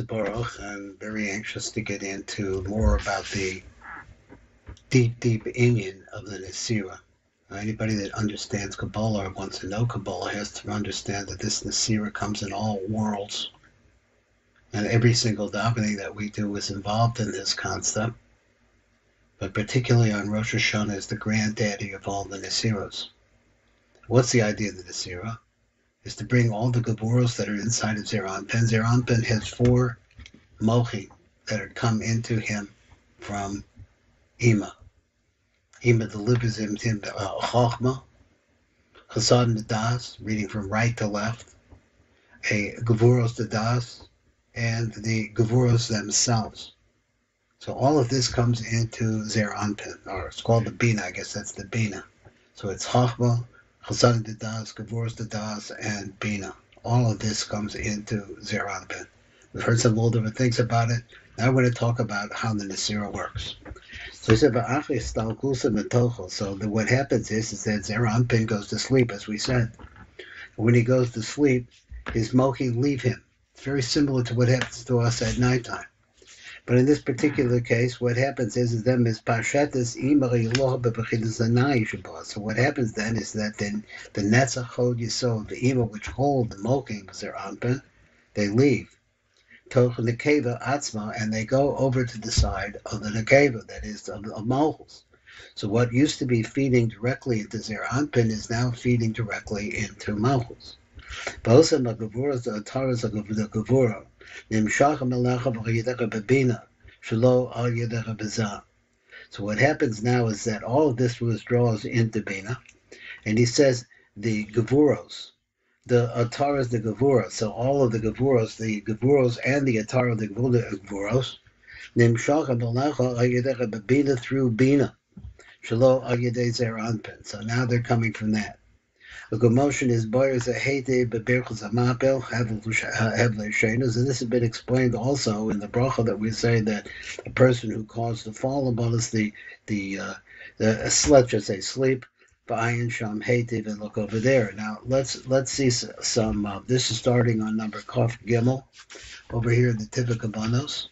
Baruch. I'm very anxious to get into more about the deep inyan of the Nesira. Anybody that understands Kabbalah or wants to know Kabbalah has to understand that this Nesira comes in all worlds, and every single davening that we do is involved in this concept. But particularly on Rosh Hashanah is the granddaddy of all the Nesiros. What's the idea of the Nesira? Is to bring all the Gevuros that are inside of Zeranpin. Zeranpin has four mochin that are come into him from Ima. Ima delivers him Chochmah, Chasad Nadas, reading from right to left, a Gevuros Nadas, and the Gevuros themselves. So all of this comes into Zeranpin, or it's called the bina, I guess that's the bina. So it's Chochmah, Chasad Nadas, Gevuros Nadas, and bina. All of this comes into Zeranpin. We've heard some little different things about it. Now we're going to talk about how the Nesira works. So he said, so what happens is that Zeranpin goes to sleep, as we said. When he goes to sleep, his mochi leave him. It's very similar to what happens to us at nighttime. But in this particular case, what happens is then so what happens then is that then the netzach hod yisod, the ima which hold the mochi Zeranpin, they leave. Toch Nekeva Atzma, and they go over to the side of the Nekeva, that is, of Malchus. So what used to be feeding directly into Zeranpin is now feeding directly into Malchus. Both of the Gevuras, the Ataras of the Gevura, Nimshach Melecha B'Yedecha B'Bina, Shelo Al Yedecha B'Zah. So what happens now is that all of this withdraws into Bina, and he says the Gevuros, the Ataras, the Gevura, so all of the Gevuros and the Atara, the Gevuros, Nimshach B'Lecha Ayedecha B'Bina through Bina, Shelo Ayedei Zeranpin. So now they're coming from that. The commotion is boyers a hate bebirchus amapel hevle shenas, and this has been explained also in the bracha that we say that a person who caused the fall upon us, the let's just say sleep, v'ayin sham hativ, and look over there. Now let's see some. This is starting on number Kaf Gimel over here in the Tivakabanos.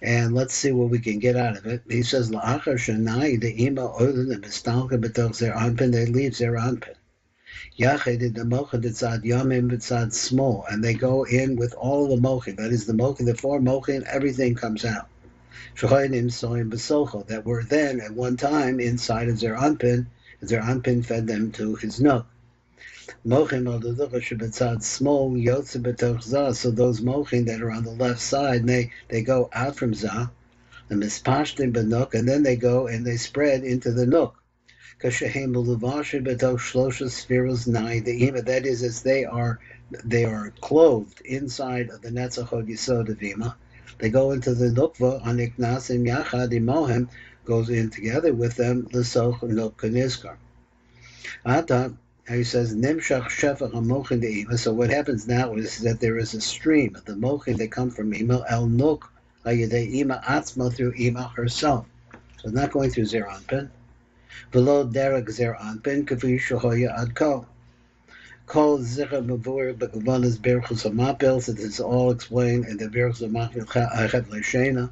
And let's see what we can get out of it. He says, La'achar shanai the ima oilen and mistalka betoch Zeranpin, they leave Zeranpin. Yachid the mochin tzad yamim tzad small, and they go in with all the mochin. That is the mochin, the four mochin, everything comes out. Shochayim soim besocho, that were then at one time inside of Zeranpin. Zeranpin fed them to his nook. Mochin al deducha shebetzad small yotze betoch zah. So those mochin that are on the left side, they go out from zah, the mispashtim benuk, and then they go and they spread into the nook. That is, as they are clothed inside of the Netzach Hod Yisod of Ima. They go into the Nukva on Iknasim Yachad Imohem, goes in together with them, the Soch Nuk Nizkar. Ata, he says, Nimshach Shefach HaMochin de Ima. So what happens now is that there is a stream of the Mochin that come from Ima, El Nuk, Ayadei Ima Atzma, through Ima herself. So it's not going through Zeranpin. Below derek Zeranpin, kavi shahoya ad kol. Kol zikha mavur b'kavanas berchus hamapel. So this is all explained in the berchus hamapel chet l'shena.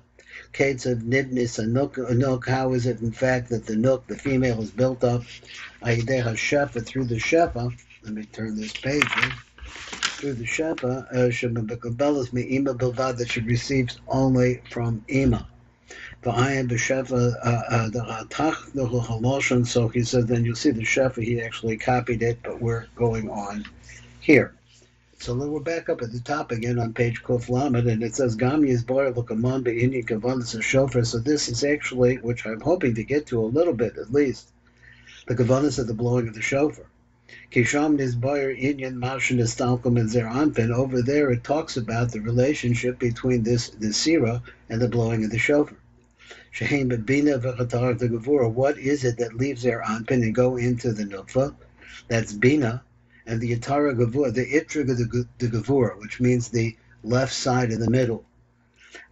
Kates of nibnis a nook. How is it in fact that the nook, the female, is built up? Ayideh hashefa, through the shefa. Let me turn this page in. Through the shefa, shema b'kabelas me'ima bilvad, that she receives only from ima. So he said, then you'll see the Shefa, he actually copied it, but we're going on here. So we're back up at the top again on page Kuf Lamed, and it says, Gam Yizbar Lukamon Be'ini Kavanas Shofar. So this is actually, which I'm hoping to get to a little bit at least, the Kavanas of the blowing of the Shofar. Kisham Nizbar Inyan Mashin Estalkum and Zeranpin. Over there it talks about the relationship between this Nesira and the blowing of the Shofar. Shehem bina v'chatar the gevura. What is it that leaves Zeranpin and go into the nukva? That's bina, and the yatara gevura, the itrig of the gevura, which means the left side in the middle.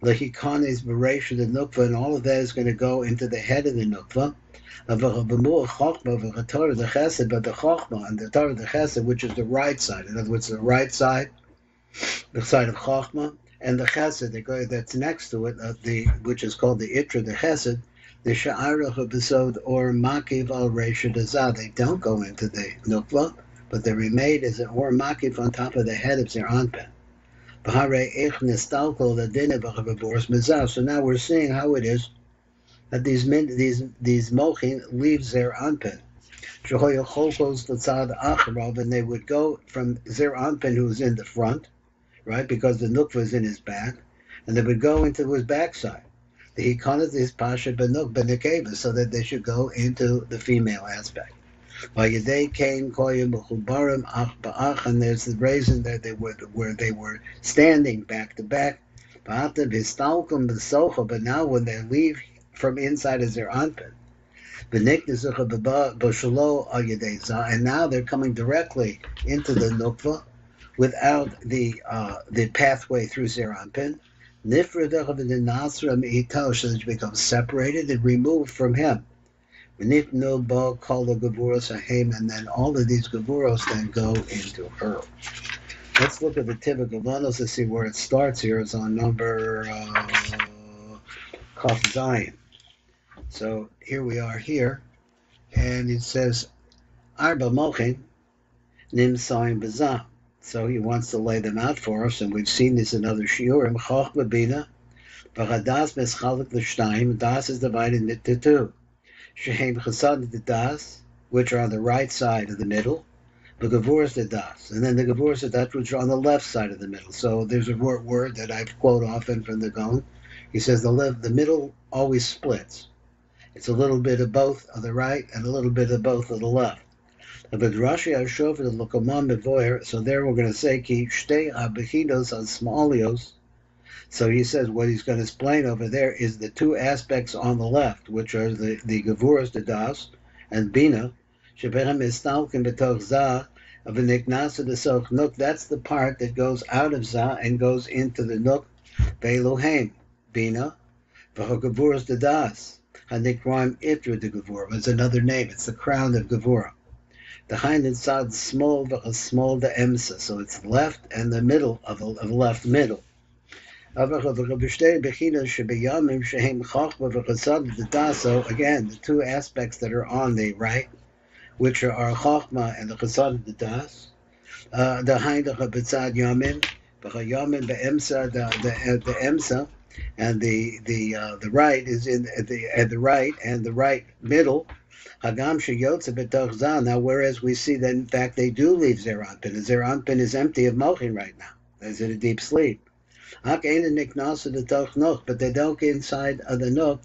Lehikanes bereisha the nukva, and all of that is going to go into the head of the nukva. But the chachma and the tar the chesed, which is the right side. In other words, the right side, the side of chachma, and the chesed that's next to it, which is called the itra, the chesed, the sha'arach episode or makiv al resha dazah. They don't go into the nukva, but they're remade as an or makiv on top of the head of their anpen. So now we're seeing how it is that these mochin leaves their anpen. And they would go from their anpen, who's in the front, right, because the nukva is in his back, and they would go into his backside. The hikanas is pasha benuk benekeva, so that they should go into the female aspect. And there's the reason that they were standing back to back. But now when they leave from inside as their anpin, and now they're coming directly into the nukva without the pathway through their anpin. So they become separated and removed from him. And then all of these gavuros then go into her. Let's look at the Tiv Gavanos to see where it starts here. It's on number Kaf Zion. So here we are here, and it says Arba Mochin Nim Saim Bazah. So he wants to lay them out for us, and we've seen this in other shiurim. Choch bina, v'chadas meschalik l'shtayim. Das is divided into two. Shehem chasad the das, which are on the right side of the middle. The gavurs the das, and then the gavurs the das, which are on the left side of the middle. So there's a word that I quote often from the Gaon. He says the middle always splits. It's a little bit of both of the right and a little bit of both of the left. So there we're going to say ki shtei abechinos on smalios. So he says what he's going to explain over there is the two aspects on the left, which are the gavuras, the das, and bina. Shebehem istalkin betoch zah of a niknasa the soch nuk. That's the part that goes out of zah and goes into the nuk. Ve'eloheim bina v'hogavuras the das. Hanikram itra the gavura. It's another name. It's the crown of gavura. The hind inside small the emsa, so it's left and the middle of the left middle. So again, the two aspects that are on the right, which are chachma and the chasad of the das, the hind of betzad yamin, yamin beemsa, the emsa, and the right is in the right and the right middle. Hagam sheyotze betoch zah. Now, whereas we see that in fact they do leave their anpin, as their anpin is empty of mochin right now, as in a deep sleep. But they don't get inside of the nook.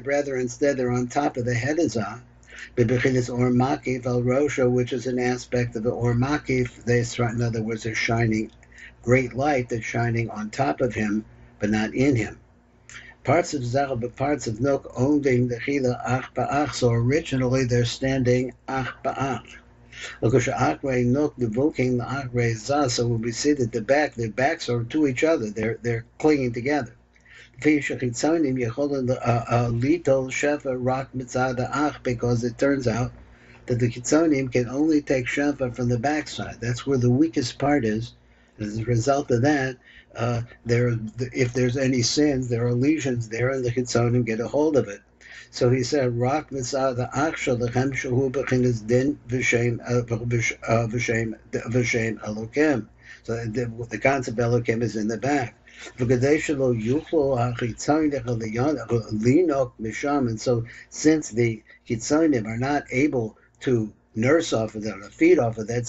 Rather, instead, they're on top of the head of zah. Or makif al rosha, which is an aspect of the or makif. In other words, they're shining great light that's shining on top of him, but not in him. Parts of zah, but parts of nuk ongding the chila ach ba'ach. So originally they're standing ach ba'ach. So when we see that their backs are to each other, they're clinging together. Because it turns out that the kitzonim can only take shefa from the backside. That's where the weakest part is. As a result of that, if there's any sins, there are lesions there, and the kitzonim get a hold of it. So he said, "Rak mitzad the achshel lechem shehu bechinas din v'shem elokim." So the concept of elokim is in the back. And so, since the kitzonim are not able to nurse off of that or feed off of that,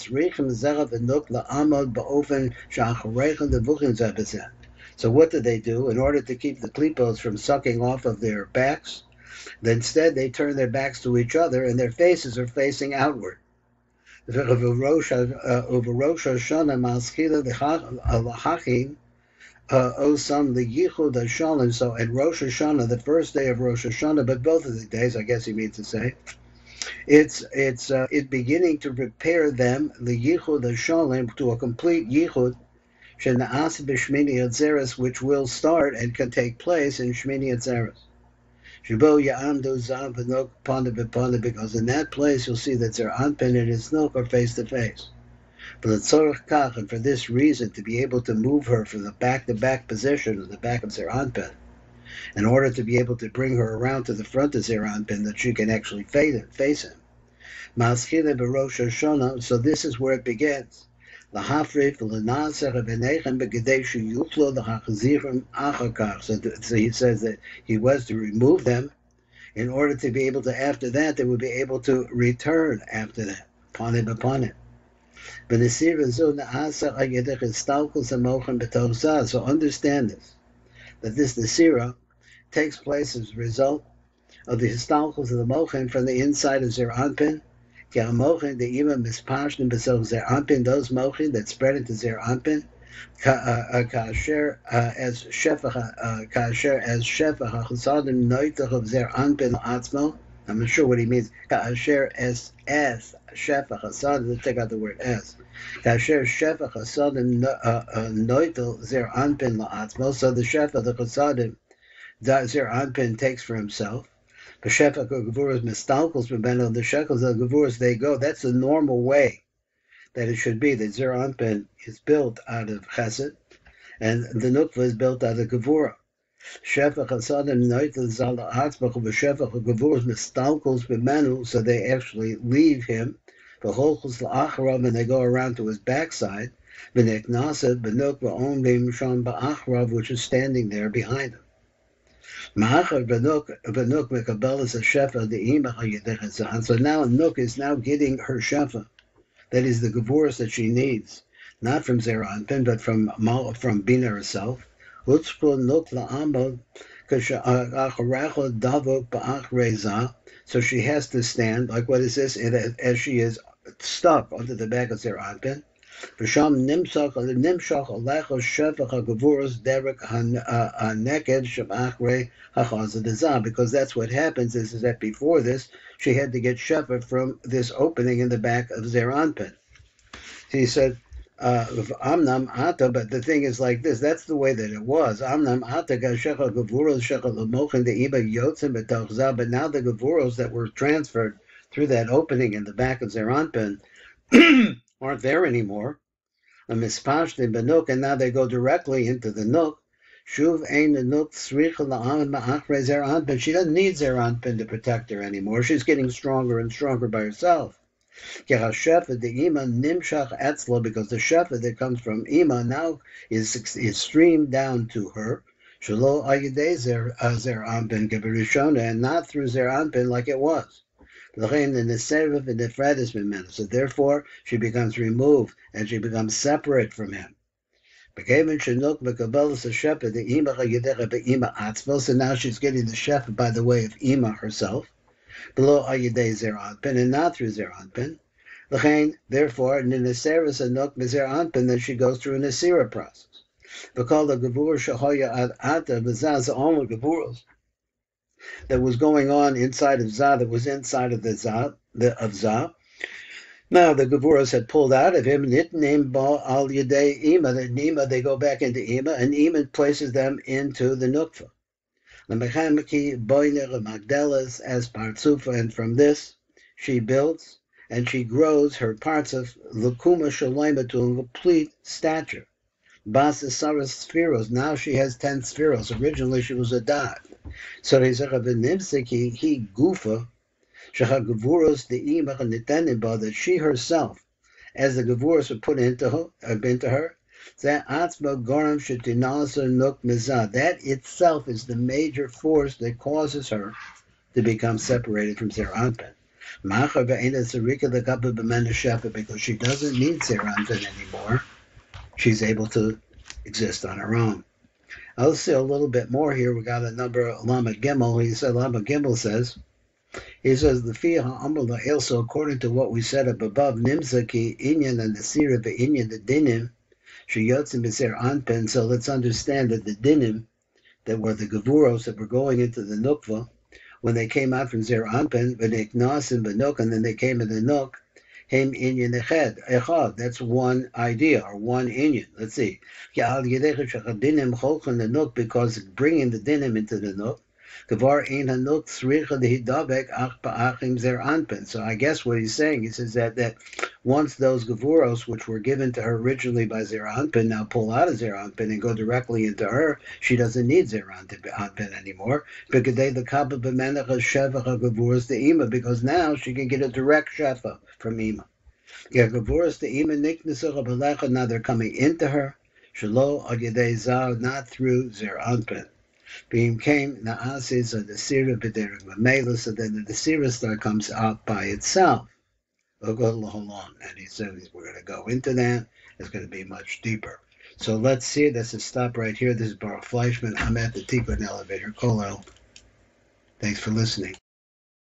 so what do they do in order to keep the klipos from sucking off of their backs? Instead, they turn their backs to each other, and their faces are facing outward. Over Rosh Hashanah, Osam the Yichud Hashalom. So at Rosh Hashanah, the first day of Rosh Hashanah, but both of the days, I guess he means to say, it's beginning to prepare them the Yichud Hashalom to a complete Yichud, Shenaas b'Shmini Atzeres, which will start and can take place in Shmini Atzeres. Because in that place you'll see that their anpin and his nok are face to face. And for this reason, to be able to move her from the back-to-back position of the back of Zeir Anpin, in order to be able to bring her around to the front of Zeir Anpin, that she can actually face him. Maschile b'Rosh Hashanah, so this is where it begins. L'hafrif l'naser v'nechem b'gedei sheyuchlo l'chachzirim achakach. So he says that he was to remove them in order to be able to, after that, they would be able to return after that, upon it. So understand this, that this Nesira takes place as a result of the histalchus of the mochin from the inside of Zeir Anpin. Mochin, the imam mispashnim b'sel Zeir Anpin, those mochin that spread into Zeir Anpin, kasher as shefach chasadim noitach of Zeir Anpin atzmo. I'm not sure what he means. Kasher as shefach chasadim. Let's take out the word as. Kasher shefach chasadim noitel Zeir Anpin la'atzmo. So the shefach, the chasadim, Zeir Anpin takes for himself. The shefach gevuras mistalkos b'beno, the shekels of gevuras they go. That's the normal way that it should be. That Zeir Anpin is built out of chesed, and the nukva is built out of gevura. Shefach hasadim noitel zala atzmach v'shefach gevuras mistalkos b'beno, so they actually leave him. V'holchus la'acharav, and they go around to his backside. V'neknasa b'nukva omrim sham ba'acharav, which is standing there behind him. So now Nuk is now getting her shefa, that is the gevuras that she needs, not from Zeir Anpin, but from Bina herself. So she has to stand, like what is this, as she is stuck under the back of Zeir Anpin. Because that's what happens is that before this, she had to get shefa from this opening in the back of Zeir Anpin. He said, Amnam Ata, but the thing is like this, that's the way that it was. Amnam Ata Gashecha Gavuros Shecha Lamochin the Iba Yotzim Betachza, but now the Gavuros that were transferred through that opening in the back of Zeir Anpin aren't there anymore. And now they go directly into the Nuk. But she doesn't need Zeir Anpin to protect her anymore. She's getting stronger and stronger by herself. Because the shefa that comes from Ima now is streamed down to her. And not through Zeir Anpin like it was. So therefore, she becomes removed and she becomes separate from him. So now she's getting the shefa by the way of Ima herself, and not through Zeir Anpin. Therefore, in the Nesira Sanuk Zeir Anpin, then she goes through a Nesira process. Because the Gevur Shahoya Ad Ata Bazaz all the Gevuros that was going on inside of Zah, that was inside of Zah. Now the Gevuros had pulled out of him, Nitnim Ba Al Yadei Ima, that Nima, they go back into Ima, and Ima places them into the Nukva. The Mechamiki Boiner Magdelas as Partsufa, and from this she builds and she grows her parts of Lukuma Shalema to a complete stature. Basa Saras Spheros, now she has 10 spheros. Originally she was a dot. So he said, he gufa, that she herself, as the gevuros were put into her, that itself is the major force that causes her to become separated from Zeir Anpin. Because she doesn't need Zeir Anpin anymore. She's able to exist on her own. I'll say a little bit more here. We got a number Lama Gimel. Lama Gimel says, the Fia Ha'amala also, according to what we said up above, Nimzaki Inyan and Nesira Inyan the Dinim, Sheyotzim B'Zeir Anpin. So let's understand that the Dinim, that were the Gevuros that were going into the Nukva, when they came out from Zeir Anpin, V'Neknasim B'Nuk, and then they came in the Nuk, Hem Inyan Echad. That's one idea, or one Inyan. Let's see. Because bringing the Dinim into the Nuk, so I guess what he's saying, he says that Once those Gavuros, which were given to her originally by Zera Anpin, now pull out of Zera Anpin and go directly into her, she doesn't need Zera Anpin anymore. Because now she can get a direct shefa from Ima. Now they're coming into her. Not through Zera Anpin. Became Naasis or the Nesira B'derek Mamela, so then the Nesira star comes out by itself. We'll go along, and he says we're going to go into that. It's going to be much deeper. So let's see. Let's just stop right here. This is Baruch Fleischman. I'm at the Tikkun elevator. Kolel. Thanks for listening.